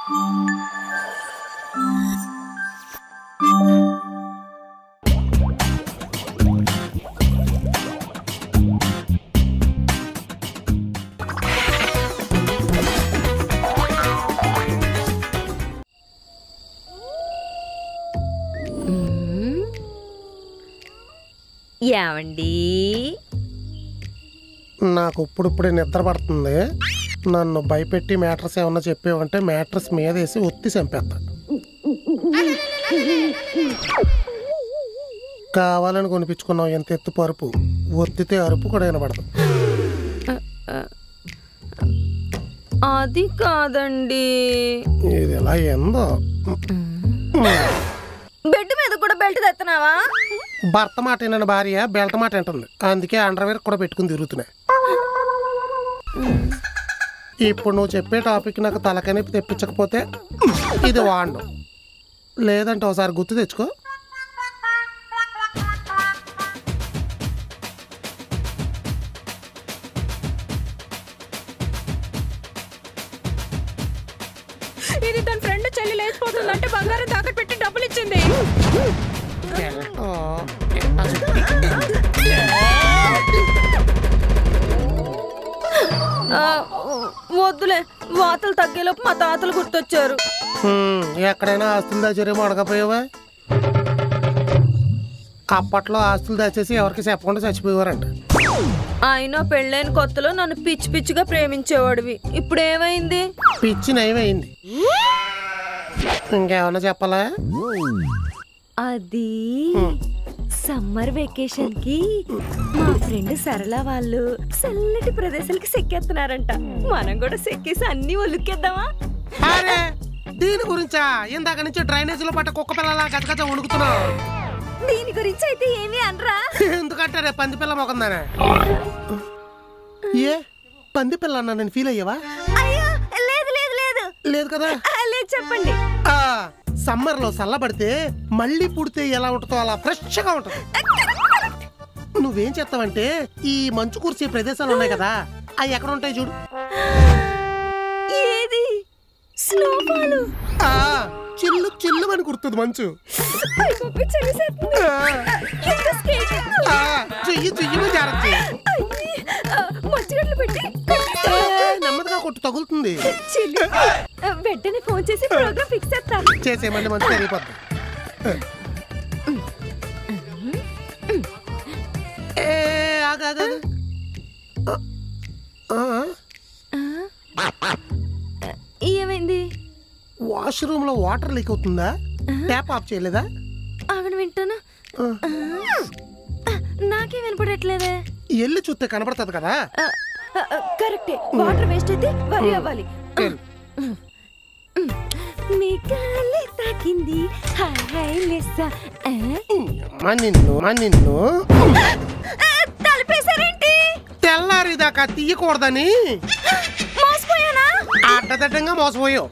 ఏమండి, నాకు ఇప్పుడిప్పుడే నిద్ర పడుతుంది. నన్ను భయపెట్టి మ్యాట్రస్ ఏమన్నా చెప్పేవంటే మ్యాట్రస్ మీద వేసి ఒత్తి చంపేస్తా. కావాలని కొనిపించుకున్నావు ఎంత ఎత్తు పరుపు, ఒత్తితే అరుపు కూడా వినపడదు. అది కాదండి, ఇది ఎలా ఏందో. బెడ్ మీద కూడా బెల్ట్ తెస్తున్నావా? భర్త మాట వినని భార్య బెల్ట్ మాట వింటుంది, అందుకే అండర్వేర్ కూడా పెట్టుకుని తిరుగుతున్నాయి. ఇప్పుడు నువ్వు చెప్పే టాపిక్ నాకు తలకనొప్పి తెప్పించకపోతే ఇది వాడు, లేదంటే ఒకసారి గుర్తు తెచ్చుకో. ఇది తన ఫ్రెండ్ చెల్లి లేచిపోతుందంటే బంగారం తాకట్టు పెట్టి డబ్బులు ఇచ్చింది. వద్దులే, వాతలు తగ్గేలోపు మా తాతలు గుర్తొచ్చారు. ఎక్కడైనా ఆస్తులు దాచారేమో అడగపోయావా? అప్పట్లో ఆస్తులు దాచేసి ఎవరికి చెప్పకుండా చచ్చిపోయేవారంట. అయినా పెళ్ళైన కొత్తలో నన్ను పిచ్చి పిచ్చిగా ప్రేమించేవాడివి, ఇప్పుడు ఏమైంది? పిచ్చి నయమైంది. ఇంకేమన్నా చెప్పాలా? అది సమ్మర్ వెకేషన్ కి మా ఫ్రెండ్ సరళ వాళ్ళు చల్లటి ప్రదేశాలకి సెక్కేస్తున్నారంట. మనం కూడా సెక్కేసి అన్ని ఒలుక్కేద్దామా? అరే దీని గురించా? ఇందాక నుంచి డ్రైనేజ్ లో పట్ట కుక్క పిల్లలా గజగజ ఉడుకుతున్నావు. దీని గురించి అయితే ఏమి అనరా? ఎందుకంటే రే పంది పిల్ల మొకందానే. ఏ పంది పిల్ల అన్నా నేను ఫీల్ అయ్యావా? అయ్యో లేదు లేదు లేదు లేదు కదా. లేదు, చెప్పండి. సమ్మర్ లో చల్లబడితే మళ్ళీ పుడితే ఎలా ఉంటుందో అలా ఫ్రెష్ గా ఉంటుంది. నువ్వేం చేస్తావంటే ఈ మంచు కురిసే ప్రదేశాలు ఉన్నాయి కదా, అవి ఎక్కడ ఉంటాయి చూడు. ఏది? స్నోఫాల్. చిల్లు చిల్లు అని కుడుతుంది మంచు. చెయ్యి చెయ్యి జాగ్రత్త. నెమ్మదిగా కొట్టు, తగులుతుంది. వెంటనే ఫోన్ చేసి ప్రోగ్రామ్ ఫిక్స్ చేస్తా. చేసేయమండి, మంచి సరిపోద్ది. ఏమైంది? వాష్రూమ్ లో వాటర్ లీక్ అవుతుందా? ట్యాప్ ఆఫ్ చేయలేదా? ఆగను, వింటాను. నాకే వినపడట్లేదే. ఎల్లు చూస్తే కనపడుతుంది కదా. కరెక్టే, వాటర్ వేస్ట్ అయితే వరి అవ్వాలి. మీ గాలి తాకింది నిన్ను తలిపేశారేంటి? తెల్లారిదాకా తీయకూడదని మోసపోయానా? అడ్డదడ్డంగా మోసపోయావు.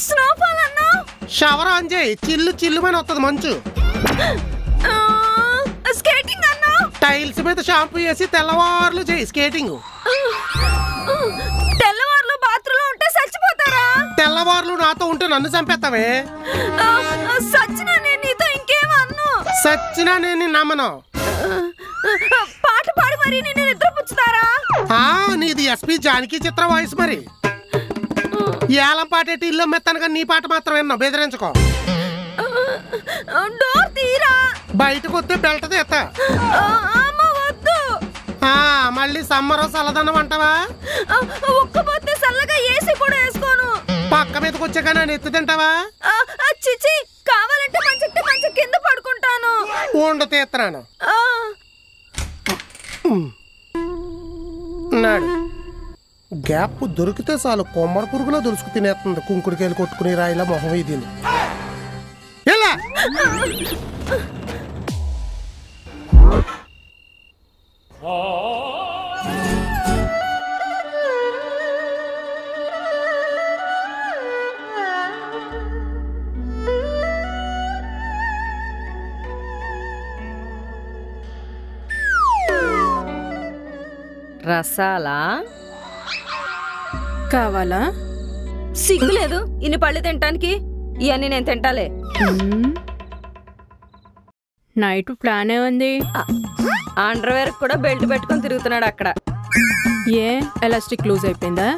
స్నోఫాల్ అన్నా? షవర్ ఆన్ చేయి, చిల్లు చిల్లుమని వస్తుంది మంచు. స్కేటింగ్ అన్నా? టైల్స్ మీద షాంపూ వేసి తెల్లవార్లు చేయి స్కేటింగ్. తెల్లవార్లు బాత్రూంలో ఉంటే చచ్చిపోతారా? తెల్లవార్లు నాతో ఉంటే నన్ను చంపేస్తావే. సచ్చినా నేను నీతో ఇంకేమన్ను. సచ్చినా నేను నమ్మను. పాట పాడి మరి నేను నిద్రపుచ్చుతారా? నీది ఎస్పీ జానకి చిత్ర వాయిస్ మరి. ఏలం పాటేటి ఇల్లు మెత్తనగా నీ పాట మాత్రం విన్నా, బెదిరించుకో. డోర్ తీరా. బయటకు వస్తే బెల్ట్ తీస్తా. వద్దు. మళ్ళీ సమ్మర్ చల్లదనం అంటావా? ఒక్కపోతే చల్లగా ఏసీ కూడా వేసుకోను. పక్క మీదకి వచ్చాక నన్ను ఎత్తి తింటావా? చిచి, కావాలంటే మంచి కింద పడుకుంటాను. ఉండ తీస్తున్నాను. గ్యాప్ దొరికితే చాలు కొమ్మర పురుగులో దొరుకు తినేస్తుంది. కుంకుడికాయలు కొట్టుకుని రాయిలా మొహం ఇది. ఎలా రసాలా కావాలా? సిగ్గు లేదు ఇన్ని పళ్ళు తినటానికి. ఇవన్నీ నేను తింటాలే. నైట్ ప్లాన్ ఏముంది? అండర్వేర్ కూడా బెల్ట్ పెట్టుకొని తిరుగుతున్నాడు అక్కడ. ఏ ఎలాస్టిక్ లూజ్ అయిపోయిందా?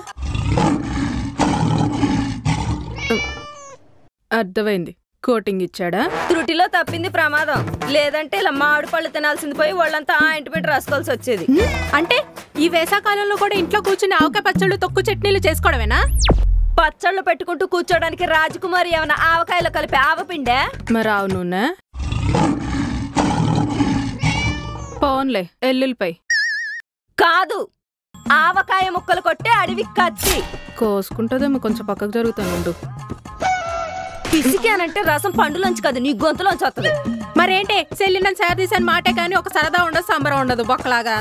అర్థమైంది. కోటింగ్ ఇచ్చాడా? త్రుటిలో తప్పింది ప్రమాదం. లేదంటే ఇలా మామిడి పళ్ళు తినాల్సింది పోయి వాళ్ళంతా ఆయింట్మెంట్ రాసుకోవాల్సి వచ్చేది. అంటే ఈ వేసవకాలంలో కూడా ఇంట్లో కూర్చుని ఆవకాయ పచ్చళ్ళు, తొక్కు చట్నీలు చేసుకోవడమేనా? పచ్చళ్ళు పెట్టుకుంటూ కూర్చోడానికి రాజకుమారి ఏమైనా ఆవకాయలో కలిపి ఆవపిండే? మరి ఆవు నూనె? పోన్లే ఎల్లుల్లిపై కాదు, ఆవకాయ ముక్కలు కొట్టే అడవి కత్తి. కోసుకుంటుందేమో, కొంచెం పక్కకు జరుగుతానుండు. పిసికానంటే రసం పండులోంచి కాదు నీ గొంతులోంచి వస్తుంది. మరేంటి సెల్లినని శారదీశాని మాటే కానీ ఒక సరదా ఉండదు, సంబరం ఉండదు బొక్కలాగా.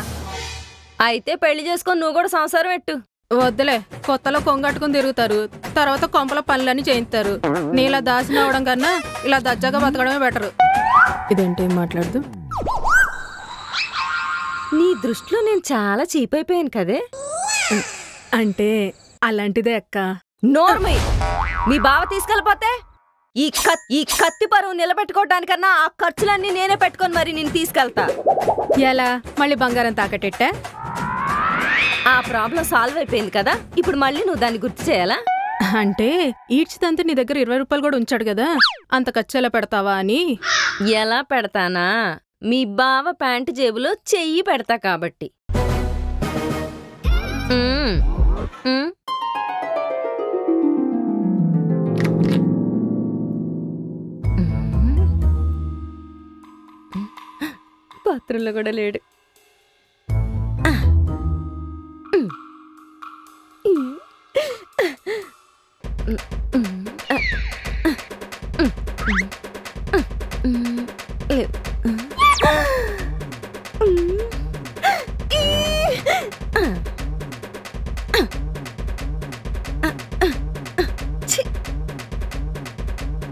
అయితే పెళ్లి చేసుకొని నువ్వు కూడా సంసారం పెట్టు. వద్దులే, కొత్తలో కొంగట్టుకుని తిరుగుతారు, తర్వాత కొంపల పనులన్నీ చేయిస్తారు. నీలా దాసిన అవడం కన్నా ఇలా దజ్జాగా బతకడమే బెటరు. ఇదేంటి మాట్లాడదు? నీ దృష్టిలో నేను చాలా చీప్ అయిపోయాను కదే. అంటే అలాంటిదే అక్క. నోర్మై, మీ బావ తీసుకెళ్ళిపోతే ఈ కత్తి పరువు నిలబెట్టుకోవడానికన్నా ఆ ఖర్చులన్నీ నేనే పెట్టుకొని మరి నేను తీసుకెళ్తా. ఎలా? మళ్ళీ బంగారం తాకటెట్టా? ఆ ప్రాబ్లం సాల్వ్ అయిపోయింది కదా, ఇప్పుడు మళ్ళీ నువ్వు దాన్ని గుర్తు చేయాలా? అంటే ఈడ్చిదంతా నీ దగ్గర 20 రూపాయలు కూడా ఉంచాడు కదా, అంత ఖర్చు ఎలా పెడతావా అని. ఎలా పెడతానా? మీ బావ ప్యాంటు జేబులో చెయ్యి పెడతా కాబట్టి. పాత్రలో కూడా లేడు.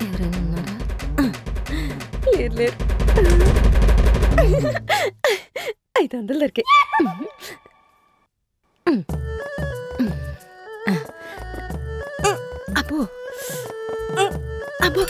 ఎవరైనా ఉన్నారా? లేరు లేరు. 500 దొరికాయి. అబ్బో అబ్బో.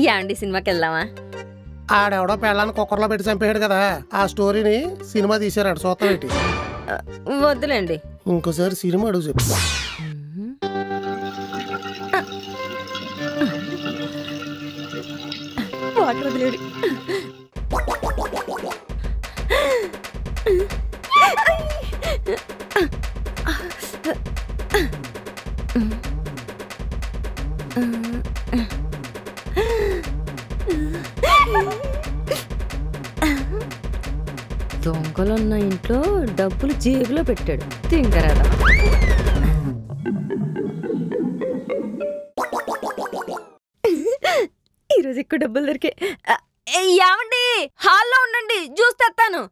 యాండి సినిమాకి వెళ్దామా? ఆడెవడో పెళ్ళాన్ని కుక్కర్లో పెట్టి చంపేయాడు కదా, ఆ స్టోరీని సినిమా తీసారాడు. చూద్దాం ఏంటి? వద్దులేండి, ఇంకోసారి సినిమా అడుగు చెప్పు. వాటర్ వదిలేడు. దొంగలున్న ఇంట్లో డబ్బులు జేబులో పెట్టాడు తింగరాదా. ఈరోజు ఎక్కువ డబ్బులు దొరికే. ఏమండి, హాల్లో ఉండండి, జ్యూస్ తెస్తాను.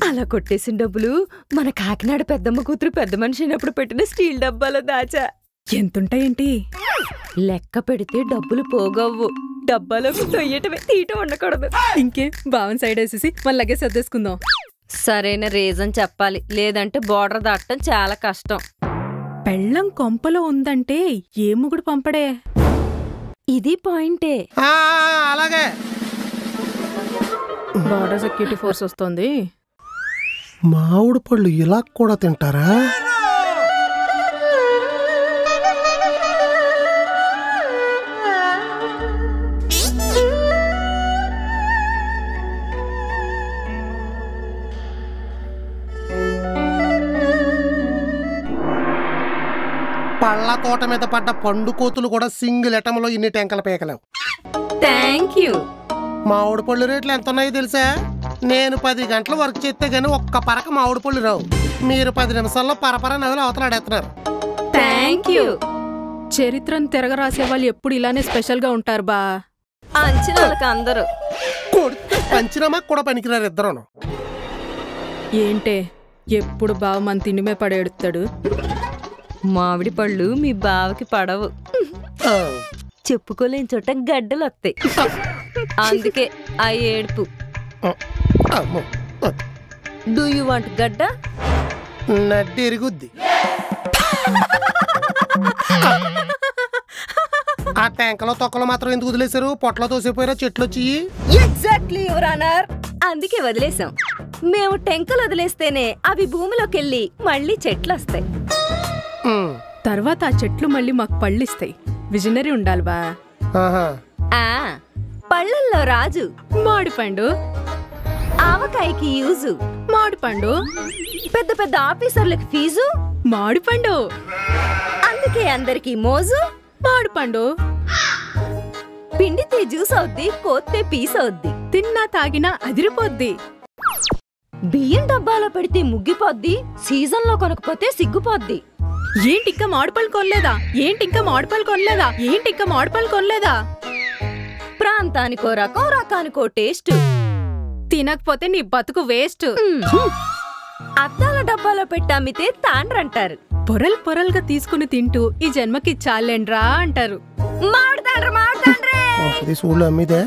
అలా కొట్టేసిన డబ్బులు మన కాకినాడ పెద్దమ్మ కూతురు పెద్ద మనిషి అయినప్పుడు పెట్టిన స్టీల్ డబ్బాలో దాచా. ఎంతుంటాయేంటి? లెక్క పెడితే డబ్బులు పోగవ్వు. డబ్బాలోకి తొయ్యటమే, తీయటం ఉండకూడదు. ఇంకే బావన్ సైడ్ వేసేసి మళ్ళీ సర్దేసుకుందాం. సరైన రీజన్ చెప్పాలి, లేదంటే బోర్డర్ దాటడం చాలా కష్టం. పెళ్ళం కొంపలో ఉందంటే ఏ ముగుడు పంపడే. ఇది పాయింటే. అలాగే బార్డర్ సెక్యూరిటీ ఫోర్స్ వస్తుంది. మామిడి పళ్ళు ఇలా కూడా తింటారా? పళ్ళ తోట మీద పడ్డ పండు కోతులు కూడా సింగిల్ ఎటంలో ఇన్ని టెంకల పేకలేవు. Thank you. మామిడి పళ్ళు రేట్లు ఎంత ఉన్నాయో తెలుసా? నేను 10 గంటలు వర్క్ చేస్తే గానీ ఒక్క పరక మామిడి పళ్ళు రావు. మీరు 10 నిమిషాల్లో పరపర నవ్వులు అవతలాడేస్తున్నారు. Thank you. చరిత్రను తిరగరాసే వాళ్ళు ఎప్పుడు ఇలానే స్పెషల్ గా ఉంటారు బా. అంచనాలకు అందరూ కొడితే పంచినమా కూడా పనికిరారు ఇద్దరును. ఏంటే ఎప్పుడు బావ మన తిండి మీద పడేడుతాడు. మామిడి పళ్ళు మీ బావకి పడవు. ఆ, చెప్పుకోలేని చోట గడ్డలు వస్తాయి. అందుకే ఆ ఏడుపు. అమ్మో, డూ యూ వాంట్ గడ్డ? నడ్డి ఎరుగుద్ది. ఆ ట్యాంకలో తొక్కలు మాత్రం ఎందుకు వదిలేశారు? పొట్టలో తోసిపోయారా చెట్లు వచ్చి? Exactly your honour. అందుకే వదిలేసాం. మేము టెంకలు వదిలేస్తేనే అవి భూమిలోకి వెళ్ళి మళ్ళీ చెట్లు వస్తాయి. తర్వాత ఆ చెట్లు మళ్ళీ మాకు పళ్ళిస్తాయి. విజనరీ ఉండాలి బా. ఆహా. ఆ పళ్ళల్లో రాజు మామిడిపండు, ఆవకాయకి యూజు, మామిడిపండు, పెద్ద పెద్ద ఆఫీసర్లకు ఫీజు, మామిడిపండు. అందుకే అందరికి మోజు. మామిడిపండు పిండితే జ్యూస్ అవుద్ది, కోత్తే పీస్ అవుద్ది, తిన్నా తాగినా అదిరిపోద్ది. బియ్యం డబ్బాలో పెడితే ముగ్గిపోద్ది, సీజన్ లో కొనకపోతే సిగ్గుపోద్ది. ఏంటి ఇంకా మామిడిపళ్ళు కొనలేదా? ఏంటి ఇంకా మామిడిపళ్ళు కొనలేదా? ఏంటి ఇంకా మామిడిపళ్ళు కొనలేదా? ప్రాంతానికో రకం, రకానికో టేస్ట్. తినకపోతే నీ బతుకు వేస్ట్. అద్దాల డబ్బాలో పెట్టి అమ్మితే తాండ్రంటారు. పొరలు పొరలుగా తీసుకుని తింటూ ఈ జన్మకి చాలేండ్రా అంటారు. మామిడి తాండ్ర, మామిడి తాండ్రే. సూళ్ళు అమ్మిదే.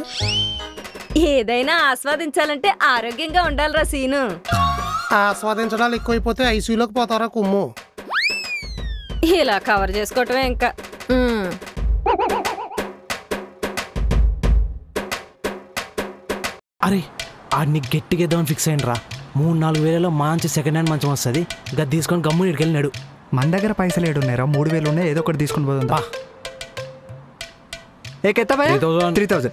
ఏదైనా ఆస్వాదించాలంటే ఆరోగ్యంగా ఉండాలిరా సీను. ఆస్వాదించడాలు ఎక్కువైపోతే ఐసీయూలోకి పోతారా కుమ్ము. ఇలా కవర్ చేసుకోవటమే ఇంకా. అరే ఆడిని గట్టిగా ఇద్దామని ఫిక్స్ అయ్యిండ్రా. 3-4 వేలలో మంచి సెకండ్ హ్యాండ్ మంచం వస్తుంది. గది తీసుకొని గమ్ముని ఇడికెళ్ళినాడు. మన దగ్గర పైసలు ఏడున్నారా? 3000 ఉన్నాయి, ఏదో ఒకటి తీసుకుని పోతుందా? ఏకెత్తా 3000.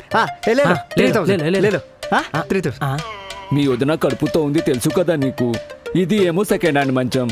3000. మీ వదిన కడుపుతో ఉంది తెలుసు కదా నీకు. ఇది ఏమో సెకండ్ హ్యాండ్ మంచం.